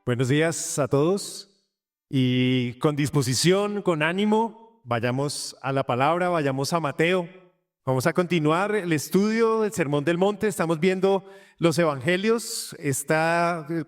Buenos días a todos y con disposición, con ánimo, vayamos a la palabra, vayamos a Mateo. Vamos a continuar el estudio del Sermón del Monte. Estamos viendo los evangelios.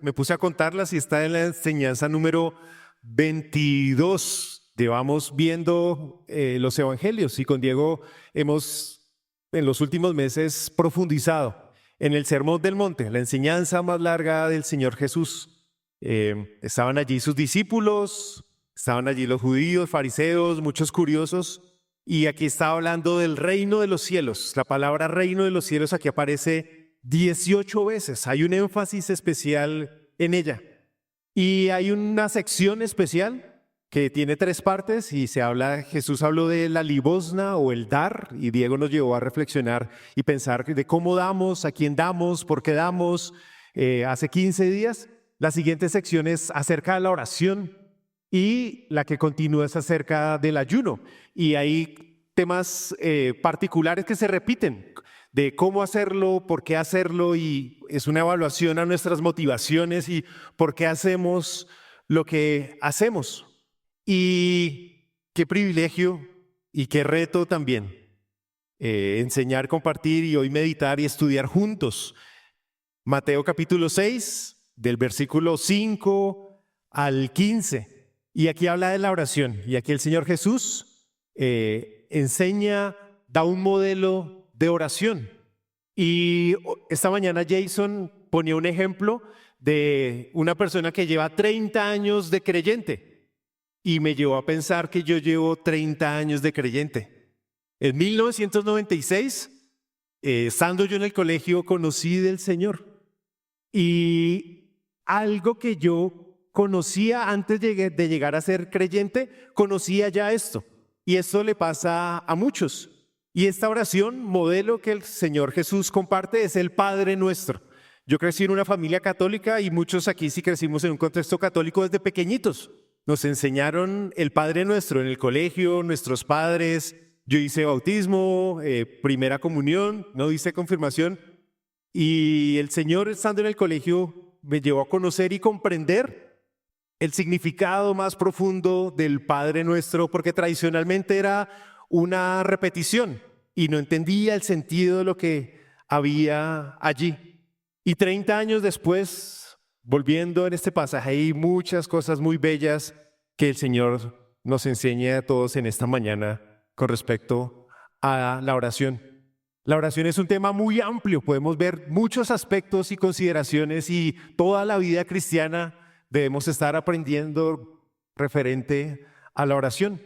Me puse a contarlas y está en la enseñanza número 22. Llevamos viendo los evangelios y con Diego hemos en los últimos meses profundizado en el Sermón del Monte, la enseñanza más larga del Señor Jesús. Estaban allí sus discípulos, estaban allí los judíos, fariseos, muchos curiosos, y aquí estaba hablando del reino de los cielos. La palabra reino de los cielos aquí aparece 18 veces, hay un énfasis especial en ella. Y hay una sección especial que tiene 3 partes y Jesús habló de la limosna o el dar, y Diego nos llevó a reflexionar y pensar de cómo damos, a quién damos, por qué damos. Hace 15 días. La siguiente sección es acerca de la oración y la que continúa es acerca del ayuno. Y hay temas particulares que se repiten de cómo hacerlo, por qué hacerlo, y es una evaluación a nuestras motivaciones y por qué hacemos lo que hacemos. Y qué privilegio y qué reto también enseñar, compartir y hoy meditar y estudiar juntos. Mateo capítulo 6. Del versículo 5 al 15. Y aquí habla de la oración. Y aquí el Señor Jesús enseña, da un modelo de oración. Y esta mañana Jason ponía un ejemplo de una persona que lleva 30 años de creyente. Y me llevó a pensar que yo llevo 30 años de creyente. En 1996, estando yo en el colegio, conocí del Señor. Y algo que yo conocía antes de llegar a ser creyente, conocía ya esto. Y esto le pasa a muchos. Y esta oración, modelo que el Señor Jesús comparte, es el Padre Nuestro. Yo crecí en una familia católica y muchos aquí sí crecimos en un contexto católico desde pequeñitos. Nos enseñaron el Padre Nuestro en el colegio, nuestros padres. Yo hice bautismo, primera comunión, no hice confirmación. Y el Señor, estando en el colegio, me llevó a conocer y comprender el significado más profundo del Padre Nuestro, porque tradicionalmente era una repetición y no entendía el sentido de lo que había allí. Y 30 años después, volviendo en este pasaje, hay muchas cosas muy bellas que el Señor nos enseña a todos en esta mañana con respecto a la oración. La oración es un tema muy amplio, podemos ver muchos aspectos y consideraciones y toda la vida cristiana debemos estar aprendiendo referente a la oración.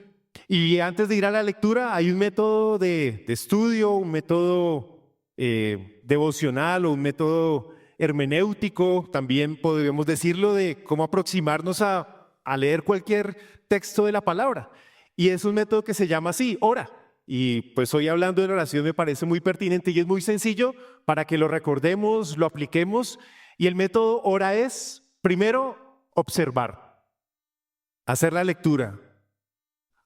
Y antes de ir a la lectura hay un método de estudio, un método devocional o un método hermenéutico, también podemos decirlo, de cómo aproximarnos a leer cualquier texto de la palabra. Y es un método que se llama así, ora. Y pues hoy hablando de la oración me parece muy pertinente y es muy sencillo para que lo recordemos, lo apliquemos. Y el método ora es, primero, observar, hacer la lectura,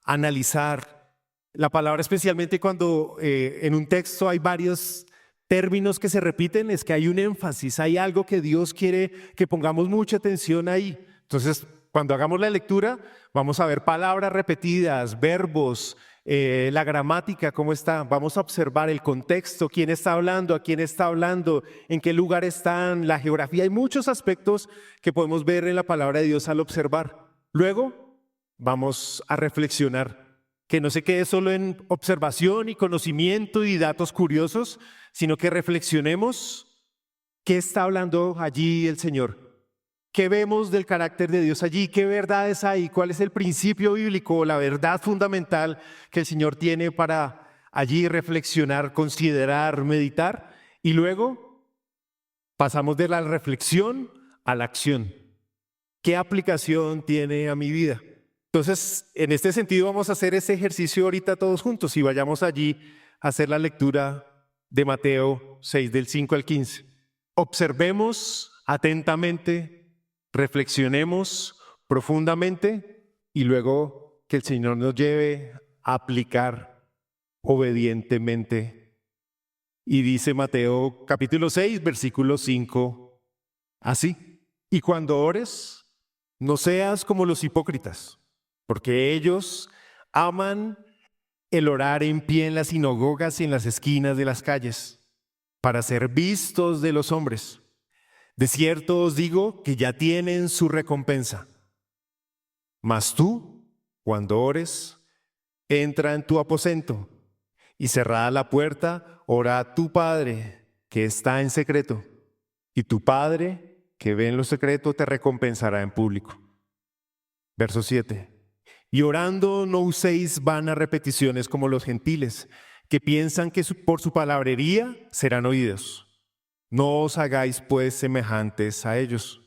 analizar la palabra, especialmente cuando en un texto hay varios términos que se repiten, es que hay un énfasis, hay algo que Dios quiere que pongamos mucha atención ahí. Entonces, cuando hagamos la lectura, vamos a ver palabras repetidas, verbos, la gramática, cómo está. Vamos a observar el contexto, quién está hablando, a quién está hablando, en qué lugar están, la geografía. Hay muchos aspectos que podemos ver en la palabra de Dios al observar. Luego, vamos a reflexionar, que no se quede solo en observación y conocimiento y datos curiosos, sino que reflexionemos qué está hablando allí el Señor. ¿Qué vemos del carácter de Dios allí? ¿Qué verdades hay? ¿Cuál es el principio bíblico, la verdad fundamental que el Señor tiene para allí reflexionar, considerar, meditar? Y luego pasamos de la reflexión a la acción. ¿Qué aplicación tiene a mi vida? Entonces, en este sentido vamos a hacer ese ejercicio ahorita todos juntos y vayamos allí a hacer la lectura de Mateo 6 del 5 al 15. Observemos atentamente, reflexionemos profundamente y luego que el Señor nos lleve a aplicar obedientemente. Y dice Mateo capítulo 6, versículo 5, así: y cuando ores, No seas como los hipócritas, porque ellos aman el orar en pie en las sinagogas y en las esquinas de las calles, para ser vistos de los hombres. De cierto os digo que ya tienen su recompensa. Mas tú, cuando ores, entra en tu aposento y cerrada la puerta, ora a tu Padre que está en secreto, y tu Padre que ve en lo secreto te recompensará en público. Verso 7. Y orando no uséis vanas repeticiones como los gentiles, que piensan que por su palabrería serán oídos. No os hagáis pues semejantes a ellos,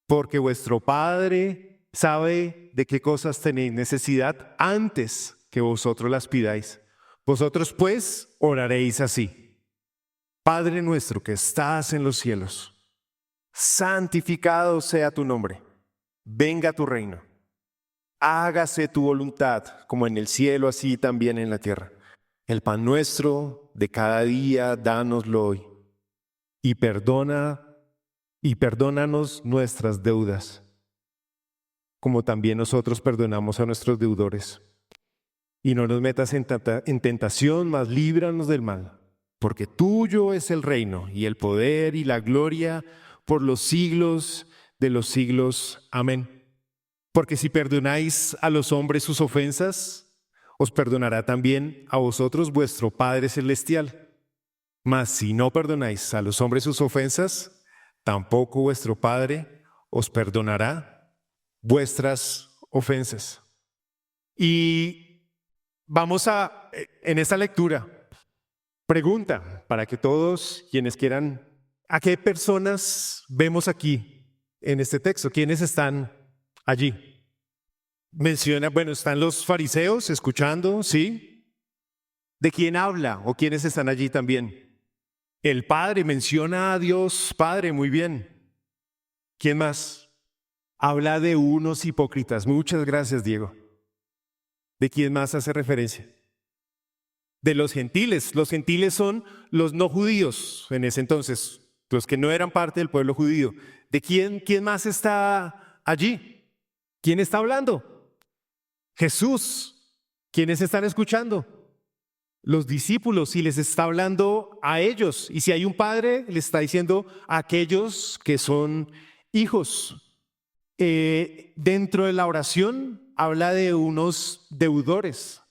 porque vuestro Padre sabe de qué cosas tenéis necesidad antes que vosotros las pidáis. Vosotros pues oraréis así: Padre nuestro que estás en los cielos, santificado sea tu nombre, venga tu reino. Hágase tu voluntad, como en el cielo, así también en la tierra. El pan nuestro de cada día, dánoslo hoy. Y perdónanos nuestras deudas, como también nosotros perdonamos a nuestros deudores. Y no nos metas en tentación, mas líbranos del mal. Porque tuyo es el reino, y el poder, y la gloria, por los siglos de los siglos. Amén. Porque si perdonáis a los hombres sus ofensas, os perdonará también a vosotros vuestro Padre Celestial. Mas si no perdonáis a los hombres sus ofensas, tampoco vuestro Padre os perdonará vuestras ofensas. Y vamos en esta lectura, pregunta para que todos quienes quieran, ¿a qué personas vemos aquí en este texto? ¿Quiénes están allí? Menciona, están los fariseos escuchando, ¿sí? ¿De quién habla o quiénes están allí también? El Padre, menciona a Dios Padre, muy bien. ¿Quién más? Habla de unos hipócritas. Muchas gracias, Diego. ¿De quién más hace referencia? De los gentiles. Los gentiles son los no judíos en ese entonces, los que no eran parte del pueblo judío. ¿De quién más está allí? ¿Quién está hablando? Jesús. ¿Quiénes están escuchando? Los discípulos, y les está hablando a ellos. Y si hay un padre, le está diciendo a aquellos que son hijos. Dentro de la oración habla de unos deudores,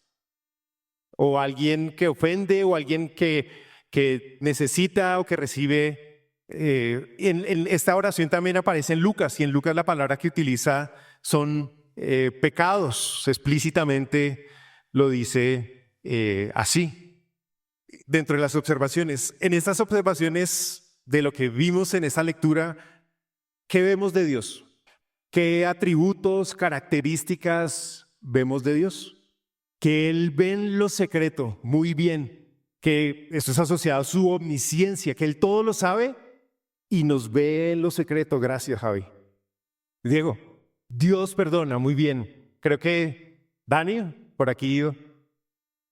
o alguien que ofende, o alguien que necesita o que recibe. En esta oración también aparece en Lucas, y en Lucas la palabra que utiliza son pecados. Explícitamente lo dice así. Dentro de las observaciones, en estas observaciones de lo que vimos en esta lectura, ¿qué vemos de Dios? ¿Qué atributos, características vemos de Dios? Que Él ve en lo secreto muy bien, que esto es asociado a su omnisciencia, que Él todo lo sabe y nos ve en lo secreto. Gracias, Javi. Diego, Dios perdona, muy bien. Creo que Dani, por aquí,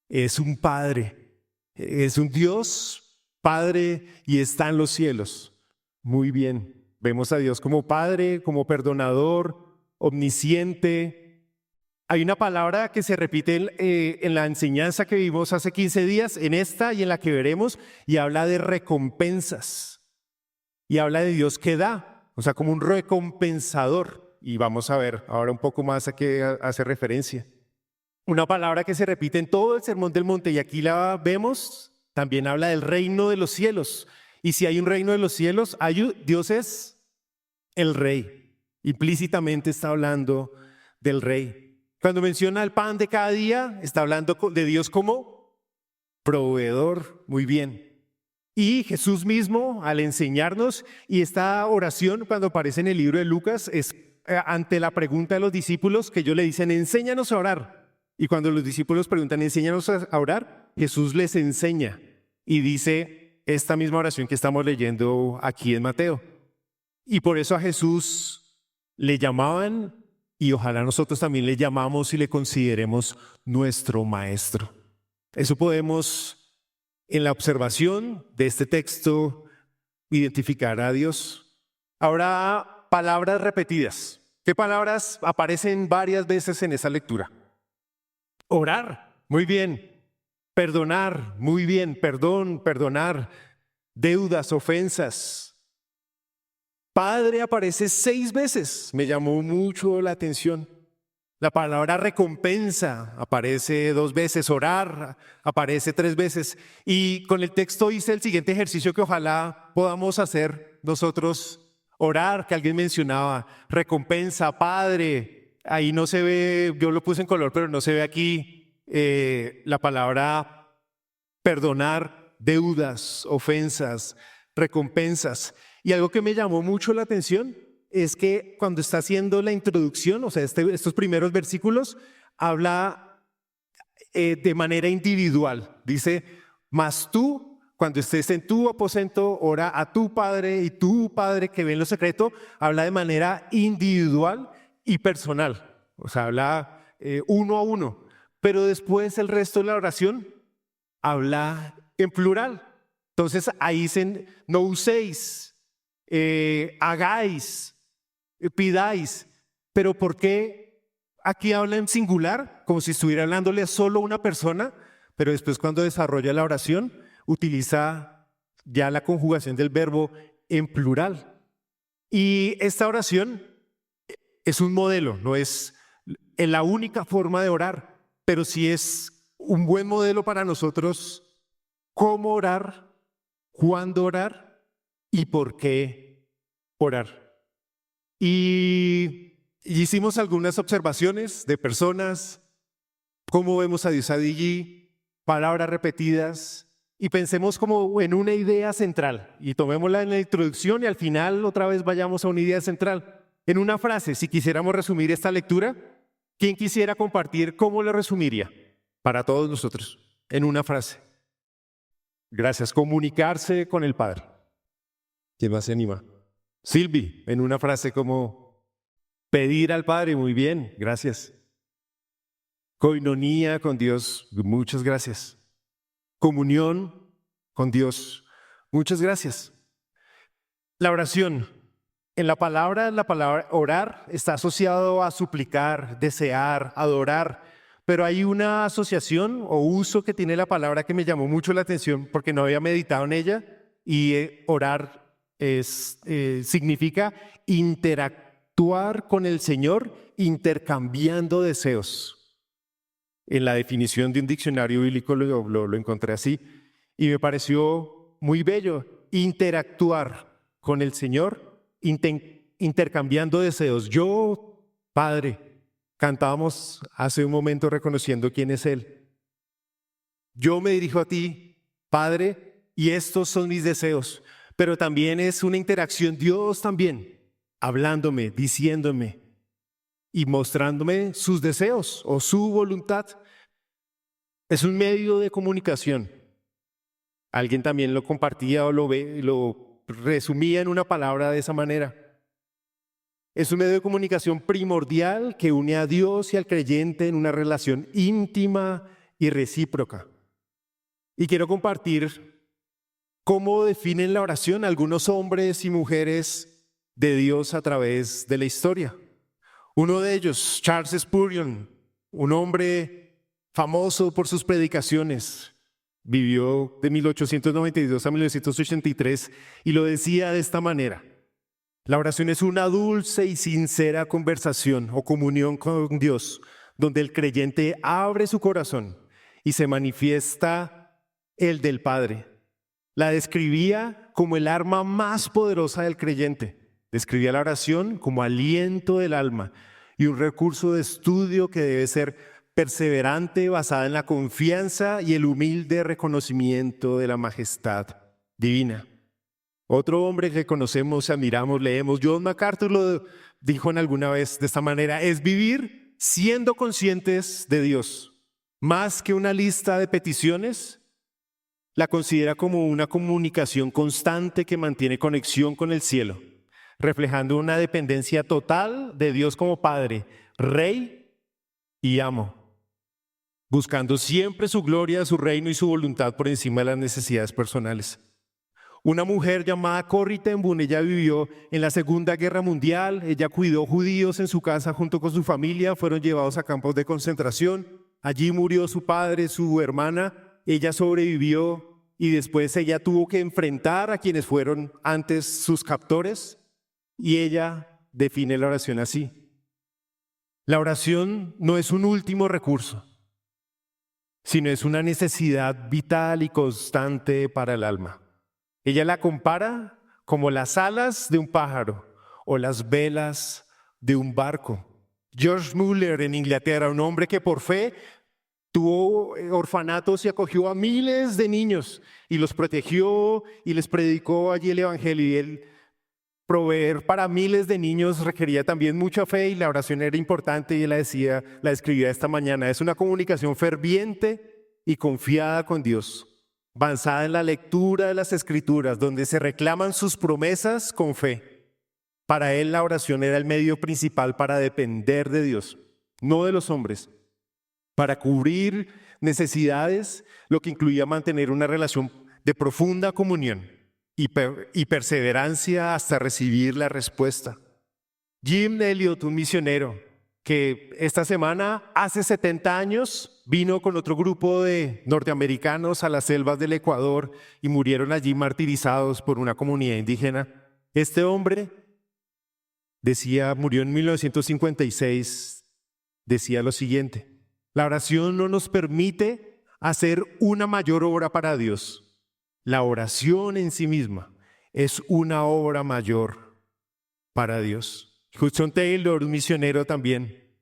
es un Padre, es un Dios Padre y está en los cielos. Muy bien, vemos a Dios como Padre, como perdonador, omnisciente. Hay una palabra que se repite en la enseñanza que vimos hace 15 días, en esta y en la que veremos, y habla de recompensas. Y habla de Dios que da, o sea, como un recompensador. Y vamos a ver ahora un poco más a qué hace referencia. Una palabra que se repite en todo el Sermón del Monte, y aquí la vemos, también habla del reino de los cielos. Y si hay un reino de los cielos, Dios es el Rey. Implícitamente está hablando del Rey. Cuando menciona el pan de cada día, está hablando de Dios como proveedor. Muy bien. Y Jesús mismo, al enseñarnos, y esta oración cuando aparece en el libro de Lucas, es ante la pregunta de los discípulos, que ellos le dicen, enséñanos a orar. Y cuando los discípulos preguntan, enséñanos a orar, Jesús les enseña y dice esta misma oración que estamos leyendo aquí en Mateo. Y por eso a Jesús le llamaban, y ojalá nosotros también le llamamos y le consideremos nuestro maestro. Eso podemos, en la observación de este texto, identificar a Dios. Ahora, palabras repetidas. ¿Qué palabras aparecen varias veces en esa lectura? Orar, muy bien. Perdonar, muy bien. Perdón, perdonar. Deudas, ofensas. Padre aparece 6 veces. Me llamó mucho la atención. La palabra recompensa aparece 2 veces. Orar aparece 3 veces. Y con el texto hice el siguiente ejercicio que ojalá podamos hacer nosotros. Orar, que alguien mencionaba. Recompensa, Padre. Ahí no se ve, yo lo puse en color, pero no se ve aquí la palabra perdonar, deudas, ofensas, recompensas. Y algo que me llamó mucho la atención es que cuando está haciendo la introducción, o sea, estos primeros versículos, habla de manera individual. Dice, mas tú, cuando estés en tu aposento, ora a tu Padre, y tu Padre que ve en lo secreto, habla de manera individual y personal. O sea, habla uno a uno. Pero después el resto de la oración habla en plural. Entonces ahí dicen, no uséis, hagáis, pidáis. Pero ¿por qué aquí habla en singular? Como si estuviera hablándole a solo una persona, pero después cuando desarrolla la oración utiliza ya la conjugación del verbo en plural. Y esta oración es un modelo, no es la única forma de orar, pero sí es un buen modelo para nosotros cómo orar, cuándo orar y por qué orar. Y hicimos algunas observaciones de personas, cómo vemos a Dios allí, palabras repetidas, y pensemos como en una idea central, y tomémosla en la introducción y al final otra vez vayamos a una idea central. En una frase, si quisiéramos resumir esta lectura, ¿quién quisiera compartir cómo lo resumiría? Para todos nosotros, en una frase. Gracias. Comunicarse con el Padre. ¿Quién más se anima? Silvi, en una frase como pedir al Padre. Muy bien, gracias. Coinonía con Dios. Muchas gracias. Comunión con Dios. Muchas gracias. La oración. En la palabra orar está asociado a suplicar, desear, adorar. Pero hay una asociación o uso que tiene la palabra que me llamó mucho la atención porque no había meditado en ella, y orar significa interactuar con el Señor intercambiando deseos. En la definición de un diccionario bíblico lo encontré así y me pareció muy bello. Interactuar con el Señor intercambiando deseos. Yo, Padre, cantábamos hace un momento reconociendo quién es Él. Yo me dirijo a ti, Padre, y estos son mis deseos. Pero también es una interacción, Dios también, hablándome, diciéndome y mostrándome sus deseos o su voluntad. Es un medio de comunicación. Alguien también lo compartía o lo resumía en una palabra de esa manera. Es un medio de comunicación primordial que une a Dios y al creyente en una relación íntima y recíproca. Y quiero compartir cómo definen la oración algunos hombres y mujeres de Dios a través de la historia. Uno de ellos, Charles Spurgeon, un hombre famoso por sus predicaciones, vivió de 1892 a 1983 y lo decía de esta manera: la oración es una dulce y sincera conversación o comunión con Dios, donde el creyente abre su corazón y se manifiesta el del Padre. La describía como el arma más poderosa del creyente. Describía la oración como aliento del alma y un recurso de estudio que debe ser perseverante, basada en la confianza y el humilde reconocimiento de la majestad divina. Otro hombre que conocemos, admiramos, leemos, John MacArthur lo dijo en alguna vez de esta manera: es vivir siendo conscientes de Dios. Más que una lista de peticiones, la considera como una comunicación constante que mantiene conexión con el cielo, reflejando una dependencia total de Dios como Padre, Rey y Amo, buscando siempre su gloria, su reino y su voluntad por encima de las necesidades personales. Una mujer llamada Corrie ten Boom, ella vivió en la Segunda Guerra Mundial, ella cuidó judíos en su casa junto con su familia, fueron llevados a campos de concentración, allí murió su padre, su hermana, ella sobrevivió y después ella tuvo que enfrentar a quienes fueron antes sus captores y ella define la oración así. La oración no es un último recurso, sino es una necesidad vital y constante para el alma. Ella la compara como las alas de un pájaro o las velas de un barco. George Muller en Inglaterra, un hombre que por fe tuvo orfanatos y acogió a miles de niños y los protegió y les predicó allí el evangelio, y él proveer para miles de niños requería también mucha fe y la oración era importante, y él la escribía esta mañana. Es una comunicación ferviente y confiada con Dios, basada en la lectura de las Escrituras, donde se reclaman sus promesas con fe. Para él la oración era el medio principal para depender de Dios, no de los hombres, para cubrir necesidades, lo que incluía mantener una relación de profunda comunión y perseverancia hasta recibir la respuesta. Jim Elliot, un misionero que esta semana, hace 70 años, vino con otro grupo de norteamericanos a las selvas del Ecuador y murieron allí martirizados por una comunidad indígena. Este hombre murió en 1956, decía lo siguiente: la oración no nos permite hacer una mayor obra para Dios. La oración en sí misma es una obra mayor para Dios. Hudson Taylor, un misionero también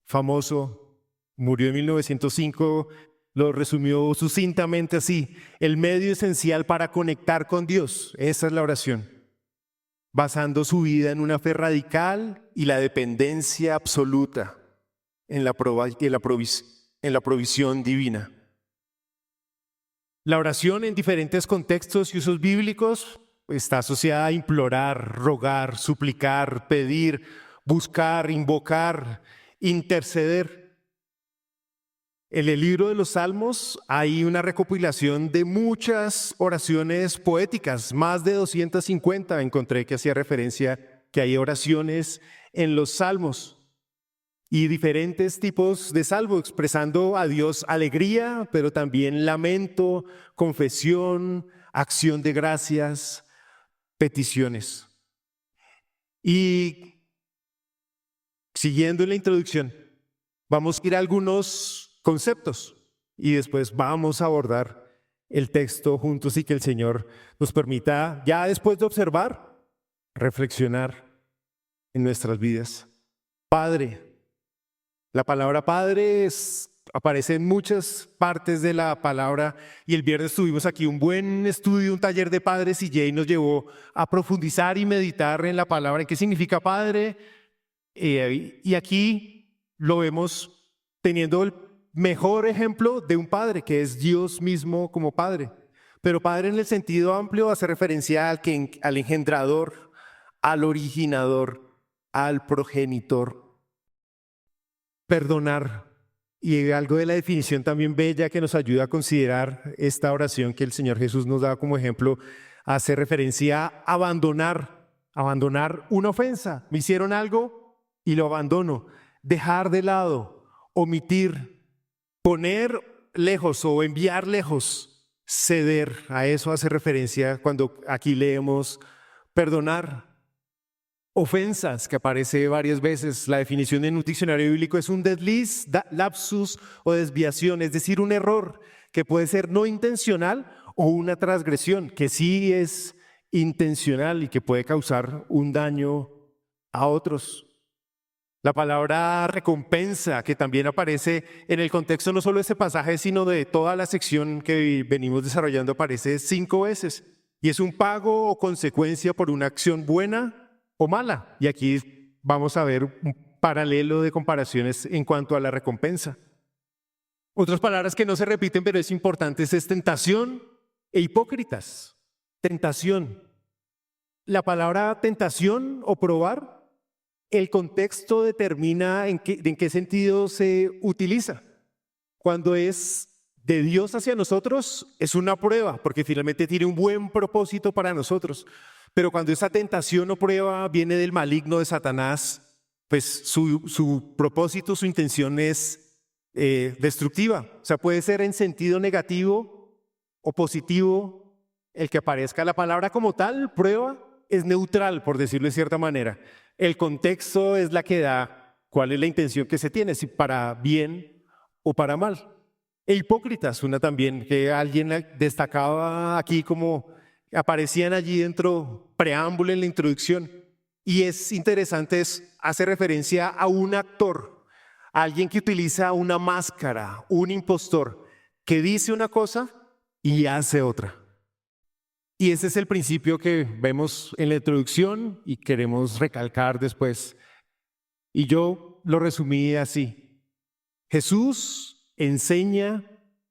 famoso, murió en 1905, lo resumió sucintamente así: el medio esencial para conectar con Dios, esa es la oración, basando su vida en una fe radical y la dependencia absoluta en la provisión divina. La oración en diferentes contextos y usos bíblicos está asociada a implorar, rogar, suplicar, pedir, buscar, invocar, interceder. En el libro de los Salmos hay una recopilación de muchas oraciones poéticas, más de 250 encontré que hacía referencia que hay oraciones en los Salmos. Y diferentes tipos de salmo expresando a Dios alegría, pero también lamento, confesión, acción de gracias, peticiones. Y siguiendo en la introducción, vamos a ir a algunos conceptos y después vamos a abordar el texto juntos y que el Señor nos permita, ya después de observar, reflexionar en nuestras vidas. Padre. La palabra Padre aparece en muchas partes de la palabra, y el viernes tuvimos aquí un buen estudio, un taller de padres, y Jay nos llevó a profundizar y meditar en la palabra, en qué significa Padre, y aquí lo vemos teniendo el mejor ejemplo de un Padre, que es Dios mismo como Padre. Pero Padre en el sentido amplio hace referencia al engendrador, al originador, al progenitor. Perdonar, y algo de la definición también bella que nos ayuda a considerar esta oración que el Señor Jesús nos da como ejemplo, hace referencia a abandonar una ofensa. Me hicieron algo y lo abandono. Dejar de lado, omitir, poner lejos o enviar lejos, ceder. A eso hace referencia cuando aquí leemos perdonar. Ofensas, que aparece varias veces. La definición en un diccionario bíblico es un desliz, lapsus o desviación, es decir, un error que puede ser no intencional o una transgresión que sí es intencional y que puede causar un daño a otros. La palabra recompensa, que también aparece en el contexto no solo de este pasaje, sino de toda la sección que venimos desarrollando, aparece 5 veces. Y es un pago o consecuencia por una acción buena o mala. Y aquí vamos a ver un paralelo de comparaciones en cuanto a la recompensa. Otras palabras que no se repiten, pero es importante, es tentación e hipócritas. Tentación. La palabra tentación o probar, el contexto determina en qué sentido se utiliza. Cuando es de Dios hacia nosotros es una prueba, porque finalmente tiene un buen propósito para nosotros. Pero cuando esa tentación o prueba viene del maligno de Satanás, pues su propósito, su intención es destructiva. O sea, puede ser en sentido negativo o positivo. El que aparezca la palabra como tal, prueba, es neutral, por decirlo de cierta manera. El contexto es la que da cuál es la intención que se tiene, si para bien o para mal. E hipócritas, una también, que alguien destacaba aquí como aparecían allí dentro, preámbulo en la introducción. Y es interesante, hace referencia a un actor, a alguien que utiliza una máscara, un impostor, que dice una cosa y hace otra. Y ese es el principio que vemos en la introducción y queremos recalcar después. Y yo lo resumí así. Jesús enseña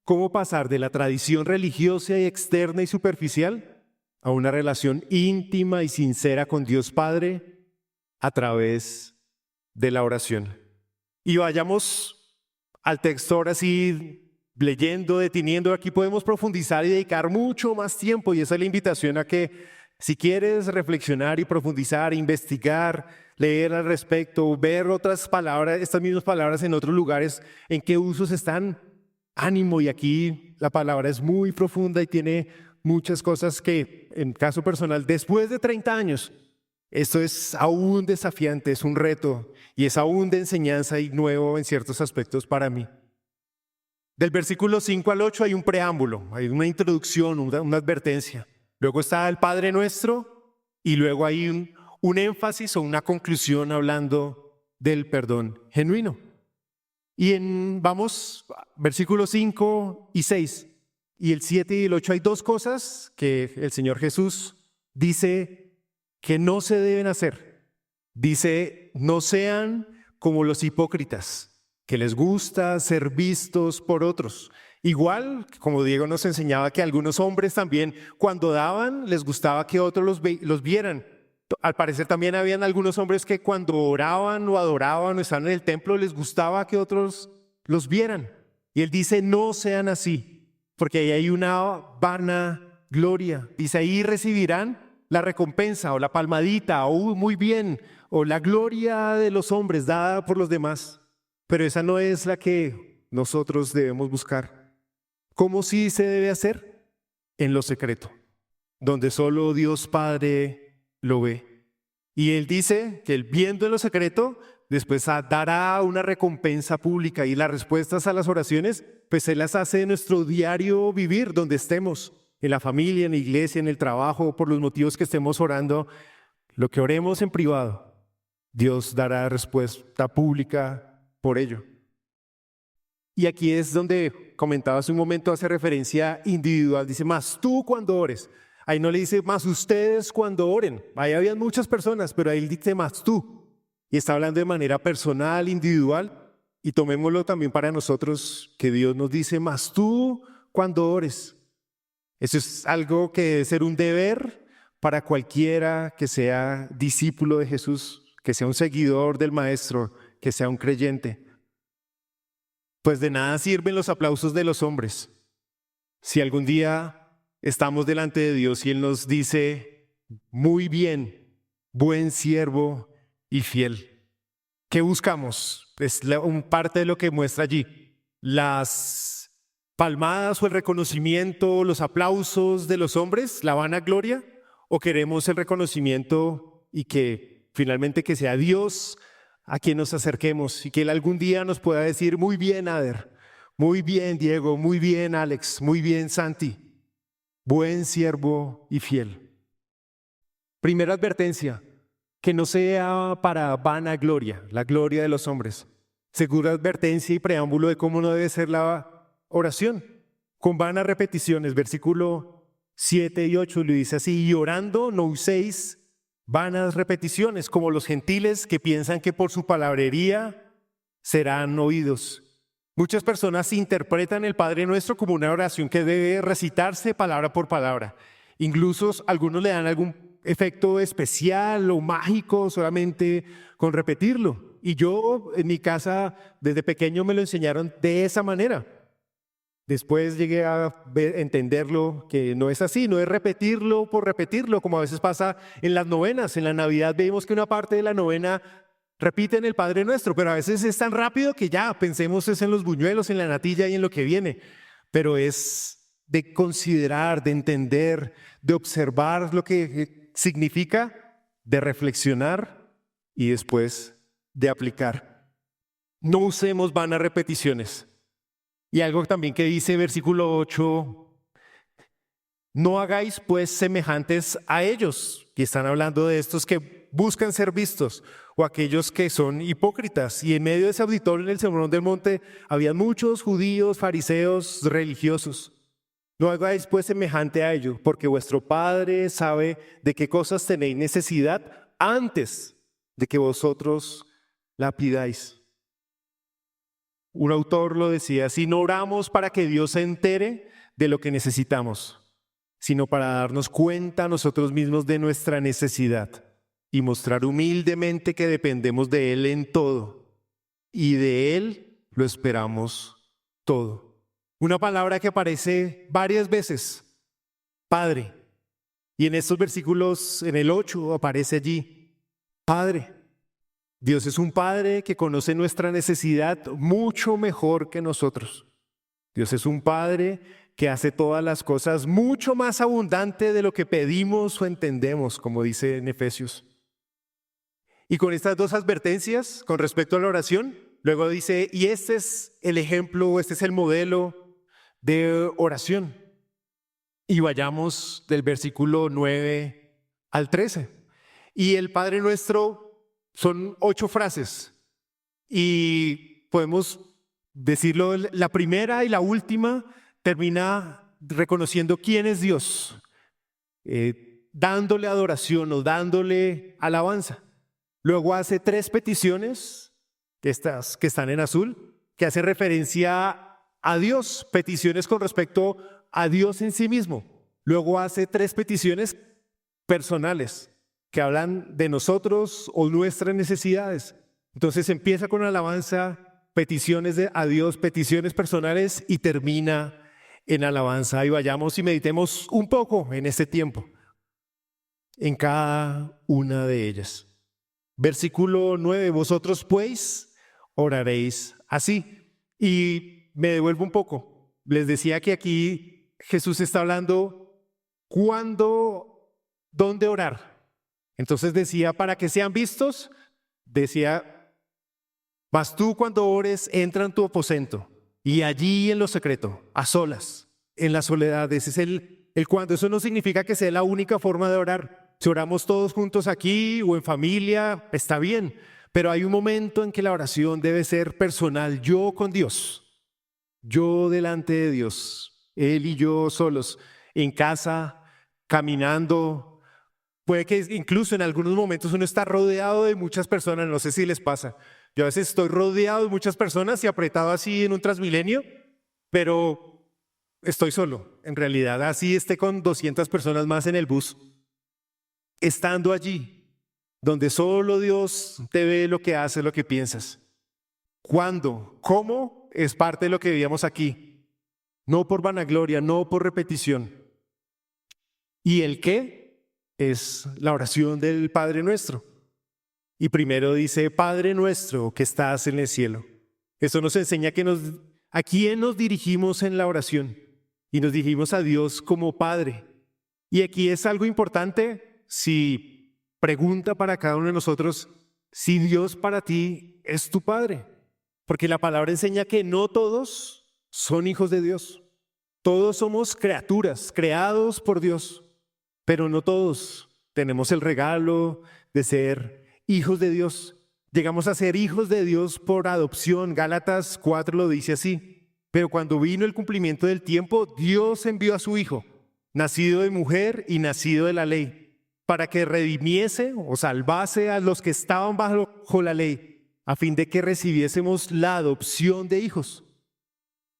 cómo pasar de la tradición religiosa y externa y superficial a una relación íntima y sincera con Dios Padre a través de la oración. Y vayamos al texto ahora sí, leyendo, deteniendo. Aquí podemos profundizar y dedicar mucho más tiempo, y esa es la invitación a que si quieres reflexionar y profundizar, investigar, leer al respecto, ver otras palabras, estas mismas palabras en otros lugares, en qué usos están, ánimo. Y aquí la palabra es muy profunda y tiene muchas cosas que, en caso personal, después de 30 años, esto es aún desafiante, es un reto y es aún de enseñanza y nuevo en ciertos aspectos para mí. Del versículo 5 al 8 hay un preámbulo, hay una introducción, una advertencia. Luego está el Padre Nuestro y luego hay un énfasis o una conclusión hablando del perdón genuino. Y vamos, versículos 5 y 6. Y el 7 y el 8 hay dos cosas que el Señor Jesús dice que no se deben hacer. Dice, no sean como los hipócritas, que les gusta ser vistos por otros. Igual, como Diego nos enseñaba, que algunos hombres también, cuando daban, les gustaba que otros los vieran. Al parecer también habían algunos hombres que cuando oraban o adoraban o estaban en el templo, les gustaba que otros los vieran. Y él dice, no sean así, porque ahí hay una vana gloria. Dice, ahí recibirán la recompensa o la palmadita, o muy bien, o la gloria de los hombres dada por los demás. Pero esa no es la que nosotros debemos buscar. ¿Cómo sí se debe hacer? En lo secreto, donde solo Dios Padre lo ve. Y él dice que él, viendo en lo secreto, después dará una recompensa pública, y las respuestas a las oraciones, pues él las hace en nuestro diario vivir, donde estemos, en la familia, en la iglesia, en el trabajo, por los motivos que estemos orando. Lo que oremos en privado, Dios dará respuesta pública por ello. Y aquí es donde comentaba hace un momento, hace referencia individual. Dice, más tú cuando ores. Ahí no le dice, más ustedes cuando oren. Ahí habían muchas personas, pero ahí dice, más tú. Y está hablando de manera personal, individual. Y tomémoslo también para nosotros, que Dios nos dice, más tú cuando ores. Eso es algo que debe ser un deber para cualquiera que sea discípulo de Jesús, que sea un seguidor del Maestro, que sea un creyente. Pues de nada sirven los aplausos de los hombres. Si algún día estamos delante de Dios y Él nos dice, muy bien, buen siervo y fiel. ¿Qué buscamos? Es parte de lo que muestra allí. Las palmadas o el reconocimiento, los aplausos de los hombres, la vanagloria, o queremos el reconocimiento y que finalmente que sea Dios a quien nos acerquemos y que Él algún día nos pueda decir, muy bien, Ader, muy bien, Diego, muy bien, Alex, muy bien, Santi, buen siervo y fiel. Primera advertencia, que no sea para vanagloria, la gloria de los hombres. Segunda advertencia y preámbulo de cómo no debe ser la oración, con vanas repeticiones. Versículo 7 y 8 le dice así, y orando no uséis vanas repeticiones, como los gentiles que piensan que por su palabrería serán oídos. Muchas personas interpretan el Padre Nuestro como una oración que debe recitarse palabra por palabra. Incluso algunos le dan algún efecto especial o mágico solamente con repetirlo. Y yo en mi casa desde pequeño me lo enseñaron de esa manera. Después llegué a entenderlo que no es así, no es repetirlo por repetirlo, como a veces pasa en las novenas. En la Navidad vemos que una parte de la novena repiten el Padre Nuestro, pero a veces es tan rápido que ya pensemos es en los buñuelos, en la natilla y en lo que viene. Pero es de considerar, de entender, de observar lo que significa, de reflexionar y después de aplicar. No usemos vanas repeticiones. Y algo también que dice versículo 8, no hagáis pues semejantes a ellos, que están hablando de estos que buscan ser vistos, o aquellos que son hipócritas. Y en medio de ese auditorio en el Sermón del Monte había muchos judíos, fariseos, religiosos. No hagáis pues semejante a ellos, porque vuestro Padre sabe de qué cosas tenéis necesidad antes de que vosotros la pidáis. Un autor lo decía, si no oramos para que Dios se entere de lo que necesitamos, sino para darnos cuenta nosotros mismos de nuestra necesidad y mostrar humildemente que dependemos de Él en todo y de Él lo esperamos todo. Una palabra que aparece varias veces, Padre, y en estos versículos, en el 8 aparece allí, Padre. Dios es un Padre que conoce nuestra necesidad mucho mejor que nosotros. Dios es un Padre que hace todas las cosas mucho más abundante de lo que pedimos o entendemos, como dice en Efesios. Y con estas dos advertencias con respecto a la oración, luego dice, y este es el ejemplo, este es el modelo de oración. Y vayamos del versículo 9 al 13. Y el Padre Nuestro son 8 frases y podemos decirlo, la primera y la última termina reconociendo quién es Dios, dándole adoración o dándole alabanza. Luego hace 3 peticiones, estas que están en azul, que hacen referencia a Dios, peticiones con respecto a Dios en sí mismo. Luego hace 3 peticiones personales, que hablan de nosotros o nuestras necesidades. Entonces empieza con alabanza, peticiones a Dios, peticiones personales y termina en alabanza. Y vayamos y meditemos un poco en este tiempo, en cada una de ellas. Versículo 9, vosotros pues oraréis así. Y me devuelvo un poco. Les decía que aquí Jesús está hablando dónde orar. Entonces decía, para que sean vistos, decía, mas tú cuando ores, entra en tu aposento y allí en lo secreto, a solas, en la soledad. Ese es el cuando. Eso no significa que sea la única forma de orar. Si oramos todos juntos aquí o en familia, está bien, pero hay un momento en que la oración debe ser personal, yo con Dios, yo delante de Dios, Él y yo solos, en casa, caminando. Puede que incluso en algunos momentos uno está rodeado de muchas personas, no sé si les pasa. Yo a veces estoy rodeado de muchas personas y apretado así en un Transmilenio, pero estoy solo. En realidad, así esté con 200 personas más en el bus. Estando allí, donde solo Dios te ve lo que haces, lo que piensas. ¿Cuándo? ¿Cómo? Es parte de lo que vivíamos aquí. No por vanagloria, no por repetición. ¿Y el qué? Es la oración del Padre Nuestro. Y primero dice, Padre Nuestro que estás en el cielo. Eso nos enseña a quién nos dirigimos en la oración. Y nos dirigimos a Dios como Padre. Y aquí es algo importante, si pregunta para cada uno de nosotros, si Dios para ti es tu Padre. Porque la palabra enseña que no todos son hijos de Dios. Todos somos criaturas, creados por Dios. Pero no todos tenemos el regalo de ser hijos de Dios. Llegamos a ser hijos de Dios por adopción. Gálatas 4 lo dice así. Pero cuando vino el cumplimiento del tiempo, Dios envió a su Hijo, nacido de mujer y nacido de la ley, para que redimiese o salvase a los que estaban bajo la ley, a fin de que recibiésemos la adopción de hijos.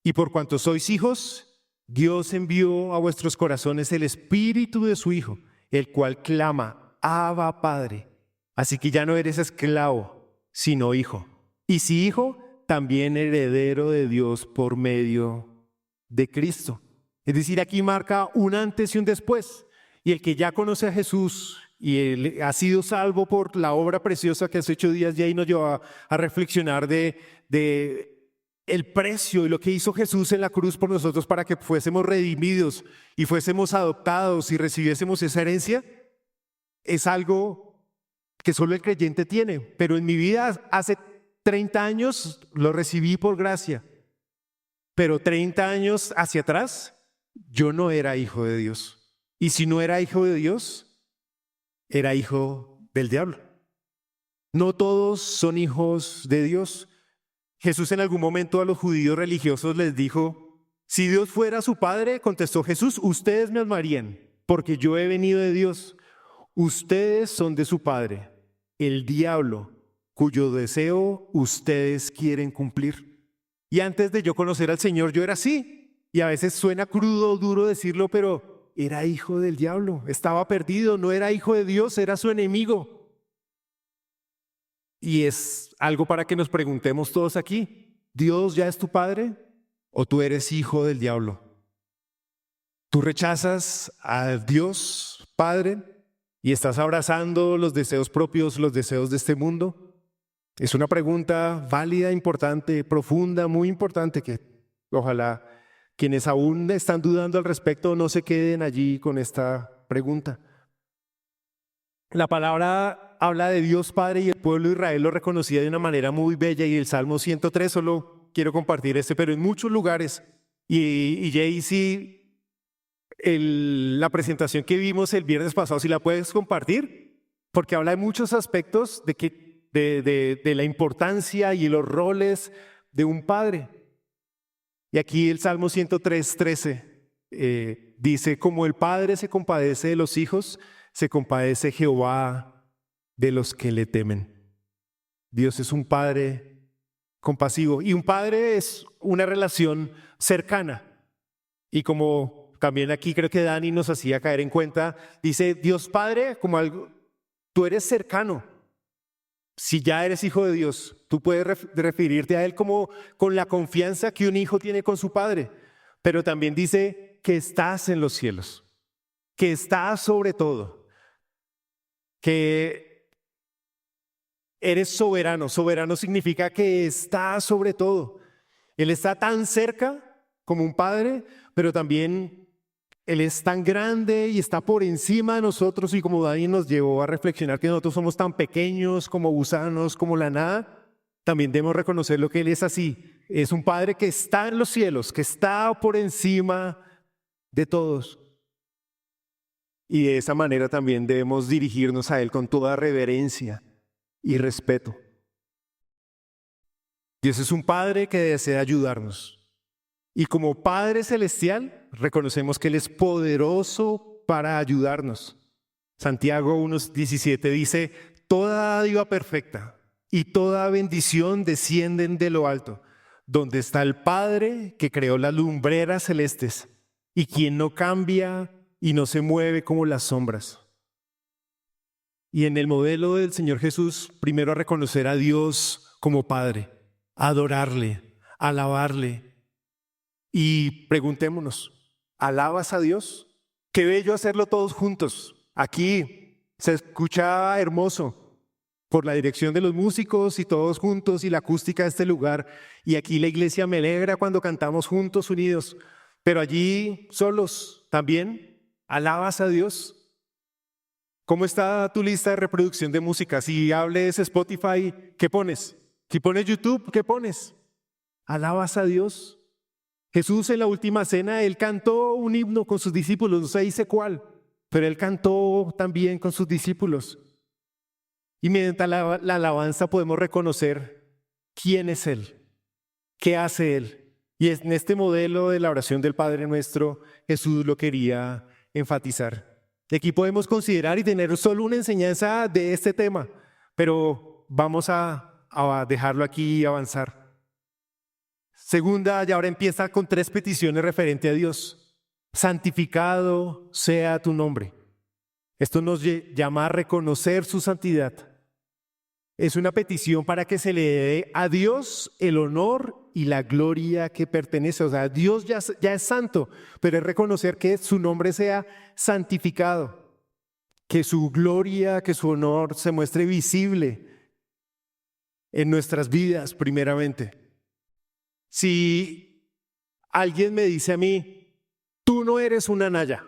Y por cuanto sois hijos, Dios envió a vuestros corazones el Espíritu de su Hijo, el cual clama, Abba, Padre. Así que ya no eres esclavo, sino hijo. Y si hijo, también heredero de Dios por medio de Cristo. Es decir, aquí marca un antes y un después. Y el que ya conoce a Jesús y él ha sido salvo por la obra preciosa que hace 8 días ya ahí nos llevó a reflexionar de el precio y lo que hizo Jesús en la cruz por nosotros para que fuésemos redimidos y fuésemos adoptados y recibiésemos esa herencia, es algo que solo el creyente tiene. Pero en mi vida hace 30 años lo recibí por gracia, pero 30 años hacia atrás yo no era hijo de Dios. Y si no era hijo de Dios, era hijo del diablo. No todos son hijos de Dios. Jesús en algún momento a los judíos religiosos les dijo, si Dios fuera su padre, contestó Jesús, ustedes me amarían, porque yo he venido de Dios. Ustedes son de su padre, el diablo, cuyo deseo ustedes quieren cumplir. Y antes de yo conocer al Señor, yo era así. Y a veces suena crudo, duro decirlo, pero era hijo del diablo, estaba perdido, no era hijo de Dios, era su enemigo. Y es algo para que nos preguntemos todos aquí, ¿Dios ya es tu padre o tú eres hijo del diablo? ¿Tú rechazas a Dios, Padre, y estás abrazando los deseos propios, los deseos de este mundo? Es una pregunta válida, importante, profunda, muy importante que ojalá quienes aún están dudando al respecto no se queden allí con esta pregunta. La palabra habla de Dios Padre y el pueblo de Israel lo reconocía de una manera muy bella y el Salmo 103, solo quiero compartir pero en muchos lugares. Y Jaycee, la presentación que vimos el viernes pasado, si la puedes compartir, porque habla de muchos aspectos de la importancia y los roles de un padre. Y aquí el Salmo 103:13 dice, como el Padre se compadece de los hijos, se compadece Jehová de los que le temen. Dios es un Padre compasivo y un padre es una relación cercana. Y como también aquí creo que Dani nos hacía caer en cuenta, dice Dios Padre como algo, tú eres cercano. Si ya eres hijo de Dios, tú puedes referirte a Él como con la confianza que un hijo tiene con su padre, pero también dice que estás en los cielos, que estás sobre todo, que eres soberano. Soberano significa que estás sobre todo. Él está tan cerca como un padre, pero también Él es tan grande y está por encima de nosotros, y como Dani nos llevó a reflexionar que nosotros somos tan pequeños como gusanos, como la nada, también debemos reconocer lo que Él es así. Es un Padre que está en los cielos, que está por encima de todos. Y de esa manera también debemos dirigirnos a Él con toda reverencia y respeto. Dios es un Padre que desea ayudarnos. Y como Padre Celestial, reconocemos que Él es poderoso para ayudarnos. Santiago 1:17 dice, toda dádiva perfecta y toda bendición descienden de lo alto, donde está el Padre que creó las lumbreras celestes y quien no cambia y no se mueve como las sombras. Y en el modelo del Señor Jesús, primero a reconocer a Dios como Padre, a adorarle, a alabarle. Y preguntémonos, ¿alabas a Dios? Qué bello hacerlo todos juntos. Aquí se escucha hermoso por la dirección de los músicos y todos juntos y la acústica de este lugar. Y aquí la iglesia me alegra cuando cantamos juntos, unidos. Pero allí solos también, ¿alabas a Dios? ¿Cómo está tu lista de reproducción de música? Si hables Spotify, ¿qué pones? Si pones YouTube, ¿qué pones? ¿Alabas a Dios? Jesús en la última cena, Él cantó un himno con sus discípulos, no se dice cuál, pero Él cantó también con sus discípulos. Y mediante la alabanza podemos reconocer quién es Él, qué hace Él. Y en este modelo de la oración del Padre Nuestro, Jesús lo quería enfatizar. Y aquí podemos considerar y tener solo una enseñanza de este tema, pero vamos a dejarlo aquí y avanzar. Segunda, y ahora empieza con 3 peticiones referente a Dios. Santificado sea tu nombre. Esto nos llama a reconocer su santidad. Es una petición para que se le dé a Dios el honor y la gloria que pertenece. O sea, Dios ya es santo, pero es reconocer que su nombre sea santificado, que su gloria, que su honor se muestre visible en nuestras vidas primeramente. Si alguien me dice a mí, tú no eres una Naya,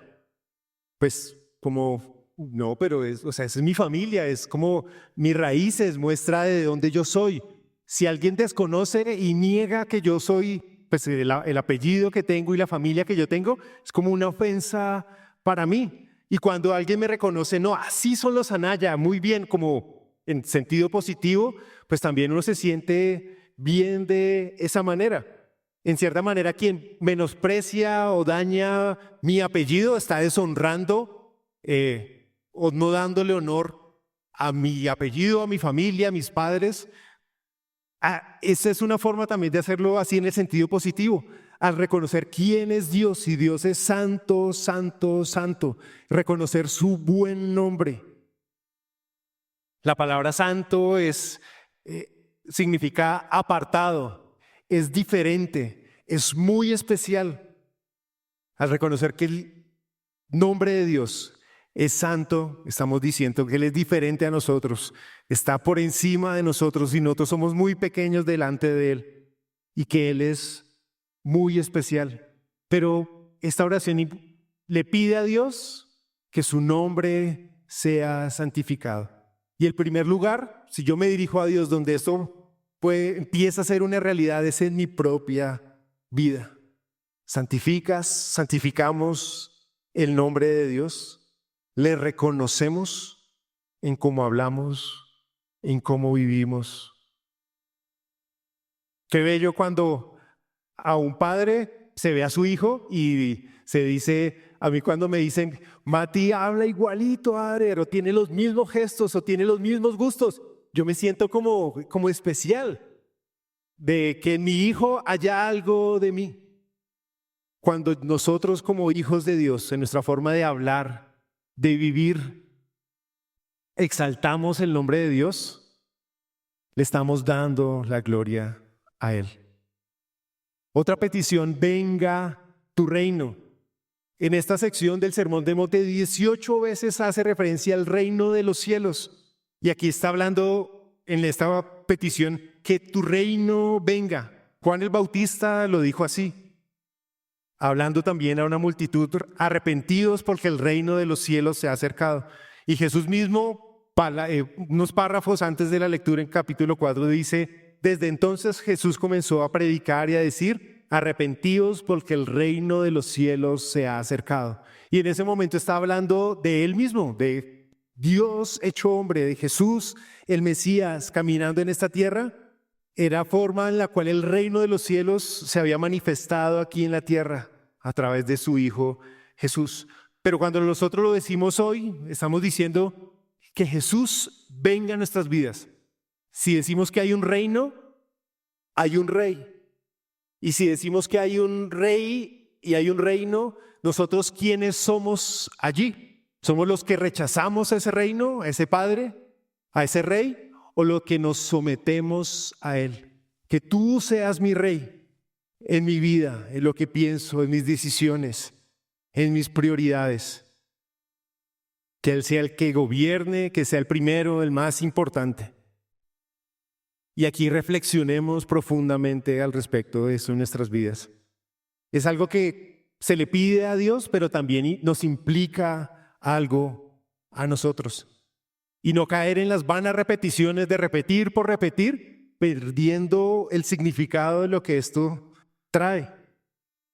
pues como, no, pero o sea, esa es mi familia, es como mis raíces, muestra de dónde yo soy. Si alguien desconoce y niega que yo soy, pues el apellido que tengo y la familia que yo tengo, es como una ofensa para mí. Y cuando alguien me reconoce, no, así son los Anaya, muy bien, como en sentido positivo, pues también uno se siente bien de esa manera. En cierta manera, quien menosprecia o daña mi apellido está deshonrando o no dándole honor a mi apellido, a mi familia, a mis padres. Esa es una forma también de hacerlo así en el sentido positivo, al reconocer quién es Dios, y Dios es santo, santo, santo, reconocer su buen nombre. La palabra santo significa apartado, es diferente, es muy especial. Al reconocer que el nombre de Dios es santo, estamos diciendo que Él es diferente a nosotros, está por encima de nosotros y nosotros somos muy pequeños delante de Él y que Él es muy especial. Pero esta oración le pide a Dios que su nombre sea santificado. Y el primer lugar, si yo me dirijo a Dios donde esto empieza a ser una realidad, es en mi propia vida. Santificamos el nombre de Dios. Le reconocemos en cómo hablamos, en cómo vivimos. Qué bello cuando a un padre se ve a su hijo y se dice, a mí cuando me dicen, Mati habla igualito a Arer, o tiene los mismos gestos, o tiene los mismos gustos, yo me siento como especial, de que en mi hijo haya algo de mí. Cuando nosotros como hijos de Dios, en nuestra forma de hablar, de vivir, exaltamos el nombre de Dios, le estamos dando la gloria a Él. Otra petición, venga tu reino. En esta sección del Sermón del Monte 18 veces hace referencia al reino de los cielos. Y aquí está hablando en esta petición que tu reino venga. Juan el Bautista lo dijo así, hablando también a una multitud, arrepentidos porque el reino de los cielos se ha acercado. Y Jesús mismo, unos párrafos antes de la lectura en capítulo 4, dice, desde entonces Jesús comenzó a predicar y a decir, arrepentidos porque el reino de los cielos se ha acercado. Y en ese momento está hablando de Él mismo, de Dios hecho hombre, de Jesús, el Mesías, caminando en esta tierra. Era forma en la cual el reino de los cielos se había manifestado aquí en la tierra a través de su Hijo Jesús. Pero cuando nosotros lo decimos hoy, estamos diciendo que Jesús venga a nuestras vidas. Si decimos que hay un reino, hay un rey. Y si decimos que hay un rey y hay un reino, nosotros ¿quiénes somos allí? ¿Somos los que rechazamos a ese reino, a ese padre, a ese rey? ¿O los que nos sometemos a Él? Que tú seas mi rey en mi vida, en lo que pienso, en mis decisiones, en mis prioridades. Que Él sea el que gobierne, que sea el primero, el más importante. Y aquí reflexionemos profundamente al respecto de eso en nuestras vidas. Es algo que se le pide a Dios, pero también nos implica algo a nosotros. Y no caer en las vanas repeticiones de repetir por repetir, perdiendo el significado de lo que esto trae.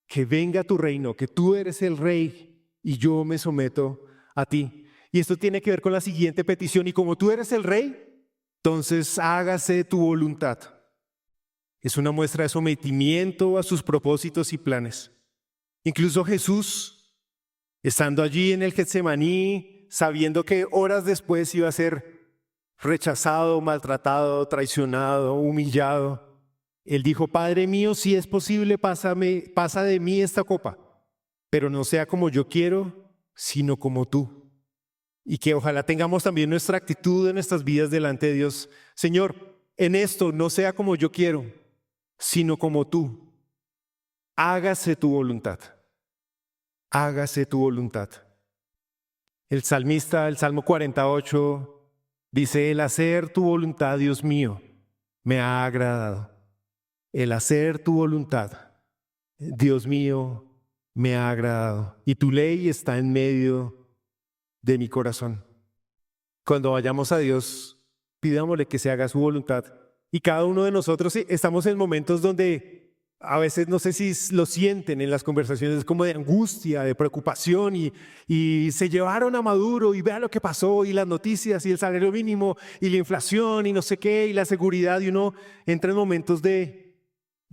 Que venga tu reino, que tú eres el rey y yo me someto a ti. Y esto tiene que ver con la siguiente petición. Y como tú eres el rey, entonces hágase tu voluntad. Es una muestra de sometimiento a sus propósitos y planes. Incluso Jesús, estando allí en el Getsemaní, sabiendo que horas después iba a ser rechazado, maltratado, traicionado, humillado, Él dijo, Padre mío, si es posible, pasa de mí esta copa, pero no sea como yo quiero, sino como tú. Y que ojalá tengamos también nuestra actitud en nuestras vidas delante de Dios. Señor, en esto no sea como yo quiero, sino como tú. Hágase tu voluntad. Hágase tu voluntad. El salmista, el Salmo 48, dice: el hacer tu voluntad, Dios mío, me ha agradado. El hacer tu voluntad, Dios mío, me ha agradado. Y tu ley está en medio de mi corazón. Cuando vayamos a Dios, pidámosle que se haga su voluntad. Y cada uno de nosotros estamos en momentos donde a veces, no sé si lo sienten en las conversaciones, como de angustia, de preocupación, y se llevaron a Maduro y vea lo que pasó, y las noticias, y el salario mínimo, y la inflación, y no sé qué, y la seguridad, y uno entra en momentos de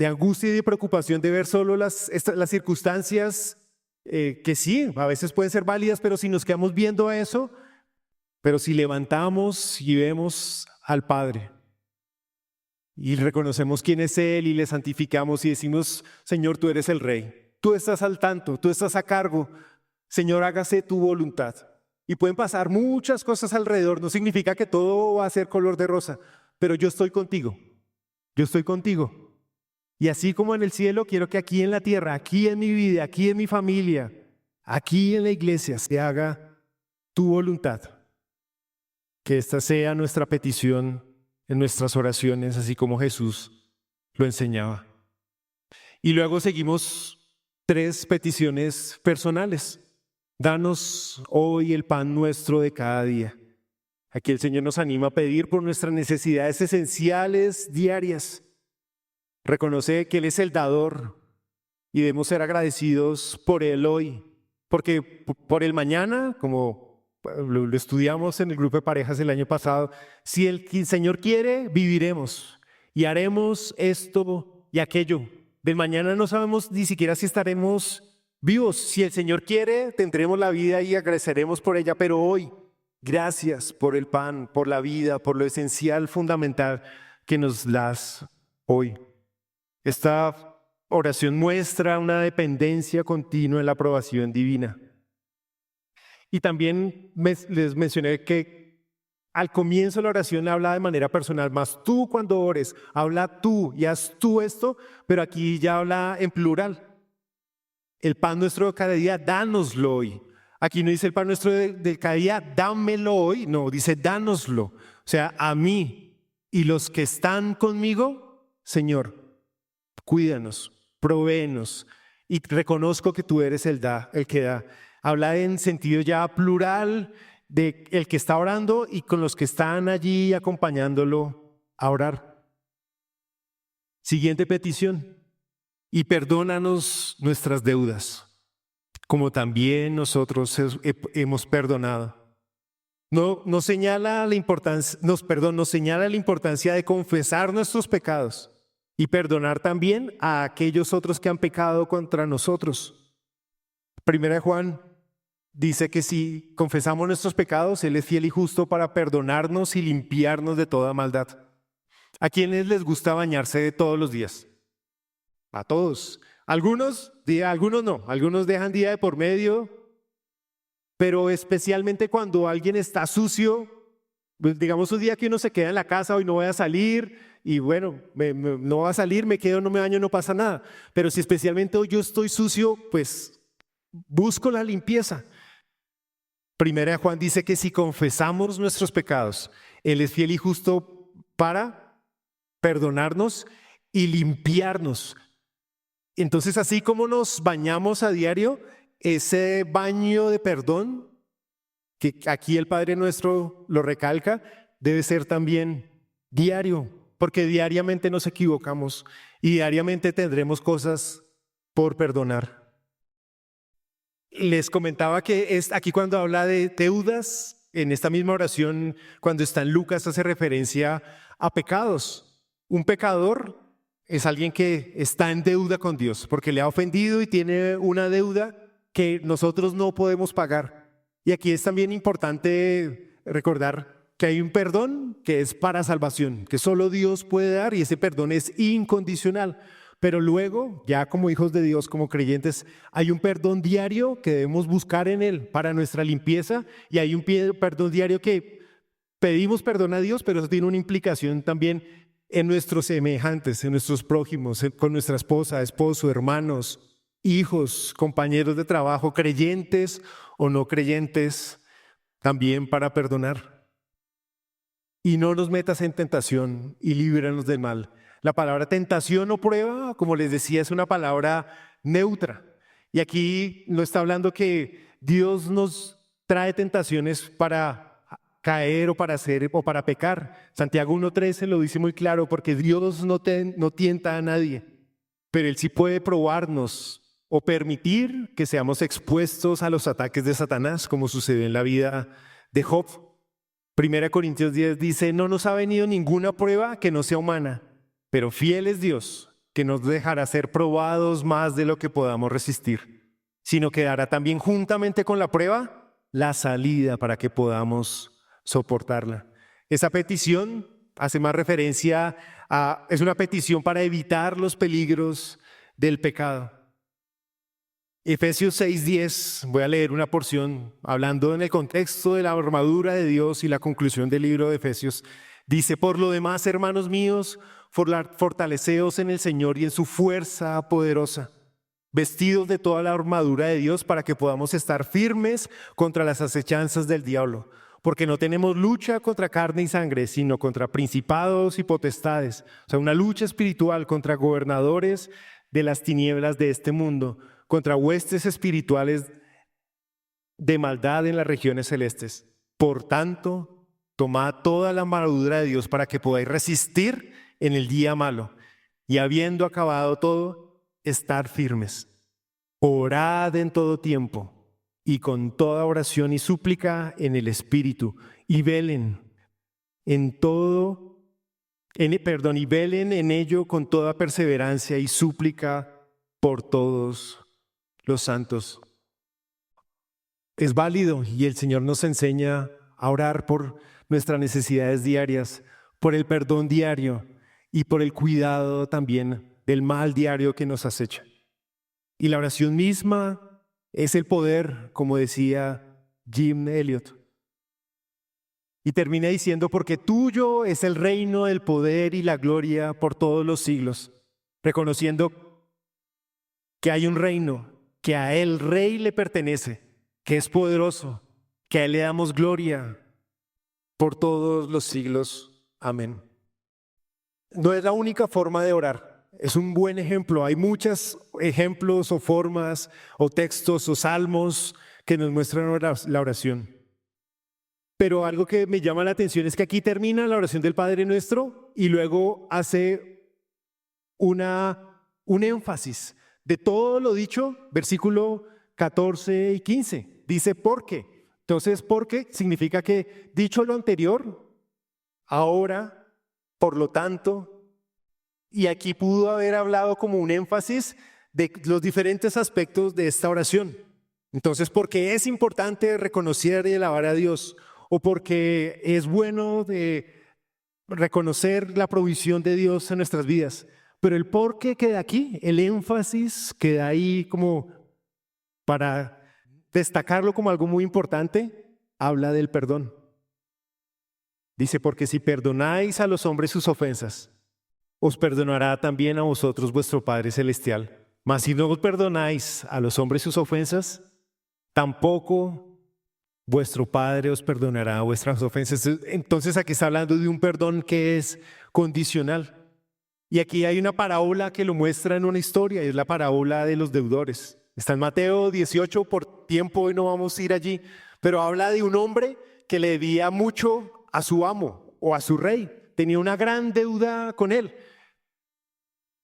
angustia y de preocupación de ver solo las circunstancias que sí, a veces pueden ser válidas, pero si nos quedamos viendo eso, pero si levantamos y vemos al Padre y reconocemos quién es Él y le santificamos y decimos: Señor, tú eres el Rey, tú estás al tanto, tú estás a cargo, Señor, hágase tu voluntad. Y pueden pasar muchas cosas alrededor, no significa que todo va a ser color de rosa, pero yo estoy contigo, yo estoy contigo. Y así como en el cielo, quiero que aquí en la tierra, aquí en mi vida, aquí en mi familia, aquí en la iglesia, se haga tu voluntad. Que esta sea nuestra petición en nuestras oraciones, así como Jesús lo enseñaba. Y luego seguimos 3 peticiones personales. Danos hoy el pan nuestro de cada día. Aquí el Señor nos anima a pedir por nuestras necesidades esenciales diarias. Reconoce que Él es el dador y debemos ser agradecidos por Él hoy, porque por el mañana, como lo estudiamos en el grupo de parejas el año pasado, si el Señor quiere, viviremos y haremos esto y aquello. Del mañana no sabemos ni siquiera si estaremos vivos. Si el Señor quiere, tendremos la vida y agradeceremos por ella, pero hoy, gracias por el pan, por la vida, por lo esencial, fundamental que nos das hoy. Esta oración muestra una dependencia continua en la aprobación divina. Y también les mencioné que al comienzo de la oración habla de manera personal, más tú cuando ores, habla tú y haz tú esto, pero aquí ya habla en plural. El pan nuestro de cada día, dánoslo hoy. Aquí no dice el pan nuestro de cada día, dámelo hoy, no, dice dánoslo. O sea, a mí y los que están conmigo, Señor, cuídanos, provéenos y reconozco que tú eres el que da. Habla en sentido ya plural de el que está orando y con los que están allí acompañándolo a orar. Siguiente petición: y perdónanos nuestras deudas, como también nosotros hemos perdonado. Nos señala la importancia de confesar nuestros pecados y perdonar también a aquellos otros que han pecado contra nosotros. Primera de Juan dice que si confesamos nuestros pecados, Él es fiel y justo para perdonarnos y limpiarnos de toda maldad. ¿A quiénes les gusta bañarse todos los días? A todos. Algunos no, algunos dejan día de por medio, pero especialmente cuando alguien está sucio, pues digamos un día que uno se queda en la casa, hoy no voy a salir, y bueno, no va a salir, me quedo, no me baño, no pasa nada. Pero si especialmente hoy yo estoy sucio, pues busco la limpieza. Primera de Juan dice que si confesamos nuestros pecados, Él es fiel y justo para perdonarnos y limpiarnos. Entonces, así como nos bañamos a diario, ese baño de perdón, que aquí el Padre Nuestro lo recalca, debe ser también diario, porque diariamente nos equivocamos y diariamente tendremos cosas por perdonar. Les comentaba que aquí cuando habla de deudas, en esta misma oración, cuando está en Lucas, hace referencia a pecados. Un pecador es alguien que está en deuda con Dios porque le ha ofendido y tiene una deuda que nosotros no podemos pagar. Y aquí es también importante recordar que hay un perdón que es para salvación, que solo Dios puede dar, y ese perdón es incondicional. Pero luego, ya como hijos de Dios, como creyentes, hay un perdón diario que debemos buscar en Él para nuestra limpieza, y hay un perdón diario que pedimos perdón a Dios, pero eso tiene una implicación también en nuestros semejantes, en nuestros prójimos, con nuestra esposa, esposo, hermanos, hijos, compañeros de trabajo, creyentes o no creyentes, también para perdonar. Y no nos metas en tentación y líbranos del mal. La palabra tentación o prueba, como les decía, es una palabra neutra. Y aquí no está hablando que Dios nos trae tentaciones para caer o para hacer o para pecar. Santiago 1:13 lo dice muy claro, porque Dios no tienta a nadie, pero Él sí puede probarnos o permitir que seamos expuestos a los ataques de Satanás, como sucedió en la vida de Job. 1 Corintios 10 dice: no nos ha venido ninguna prueba que no sea humana, pero fiel es Dios, que nos dejará ser probados más de lo que podamos resistir, sino que dará también juntamente con la prueba la salida para que podamos soportarla. Esa petición hace más referencia es una petición para evitar los peligros del pecado. Efesios 6:10, voy a leer una porción hablando en el contexto de la armadura de Dios y la conclusión del libro de Efesios. Dice: por lo demás, hermanos míos, fortaleceos en el Señor y en su fuerza poderosa, vestidos de toda la armadura de Dios para que podamos estar firmes contra las acechanzas del diablo. Porque no tenemos lucha contra carne y sangre, sino contra principados y potestades. O sea, una lucha espiritual contra gobernadores de las tinieblas de este mundo, contra huestes espirituales de maldad en las regiones celestes. Por tanto, tomad toda la armadura de Dios para que podáis resistir en el día malo, y habiendo acabado todo, estar firmes. Orad en todo tiempo, y con toda oración y súplica en el Espíritu, y velen y velen en ello con toda perseverancia y súplica por todos los santos. Es válido, y el Señor nos enseña a orar por nuestras necesidades diarias, por el perdón diario y por el cuidado también del mal diario que nos acecha. Y la oración misma es el poder, como decía Jim Elliot. Y termina diciendo: porque tuyo es el reino, el poder y la gloria por todos los siglos, reconociendo que hay un reino, que a él Rey le pertenece, que es poderoso, que a él le damos gloria por todos los siglos. Amén. No es la única forma de orar. Es un buen ejemplo. Hay muchos ejemplos o formas o textos o salmos que nos muestran la oración. Pero algo que me llama la atención es que aquí termina la oración del Padre Nuestro y luego hace un énfasis de todo lo dicho, versículo 14 y 15. Dice: ¿por qué? Entonces, ¿por qué? Significa que dicho lo anterior, ahora, por lo tanto. Y aquí pudo haber hablado como un énfasis de los diferentes aspectos de esta oración. Entonces, porque es importante reconocer y alabar a Dios, o porque es bueno de reconocer la provisión de Dios en nuestras vidas. Pero el por qué queda aquí, el énfasis queda ahí como para destacarlo como algo muy importante, habla del perdón. Dice: porque si perdonáis a los hombres sus ofensas, os perdonará también a vosotros vuestro Padre Celestial. Mas si no os perdonáis a los hombres sus ofensas, tampoco vuestro Padre os perdonará vuestras ofensas. Entonces aquí está hablando de un perdón que es condicional. Y aquí hay una parábola que lo muestra en una historia, y es la parábola de los deudores. Está en Mateo 18, por tiempo hoy no vamos a ir allí, pero habla de un hombre que le debía mucho a su amo o a su rey. Tenía una gran deuda con él.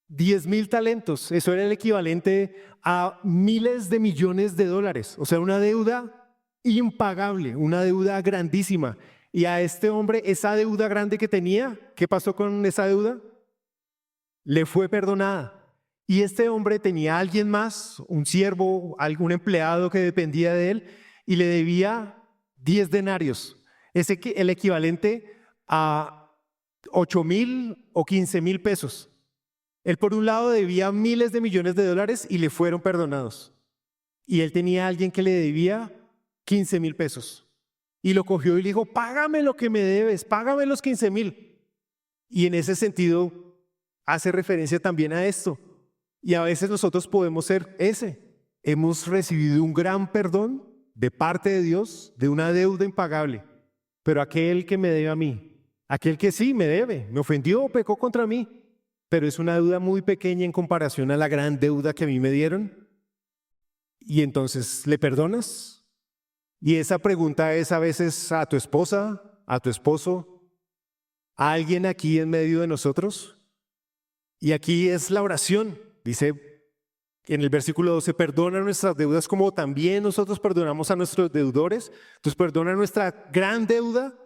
10,000 talentos, eso era el equivalente a miles de millones de dólares, o sea, una deuda impagable, una deuda grandísima. Y a este hombre, esa deuda grande que tenía, ¿qué pasó con esa deuda? Le fue perdonada. Y este hombre tenía a alguien más, un siervo, algún empleado que dependía de él, y le debía 10 denarios, el equivalente a 8,000 o 15,000 pesos. Él por un lado debía miles de millones de dólares y le fueron perdonados. Y él tenía a alguien que le debía 15,000 pesos. Y lo cogió y le dijo: págame lo que me debes, págame los 15,000. Y en ese sentido hace referencia también a esto. Y a veces nosotros podemos ser ese. Hemos recibido un gran perdón de parte de Dios de una deuda impagable. Pero aquel que me debe a mí, aquel que sí me debe, me ofendió o pecó contra mí, pero es una deuda muy pequeña en comparación a la gran deuda que a mí me dieron. Y entonces, ¿le perdonas? Y esa pregunta es a veces a tu esposa, a tu esposo, a alguien aquí en medio de nosotros. Y aquí es la oración. Dice en el versículo 12, perdona nuestras deudas como también nosotros perdonamos a nuestros deudores. Entonces perdona nuestra gran deuda,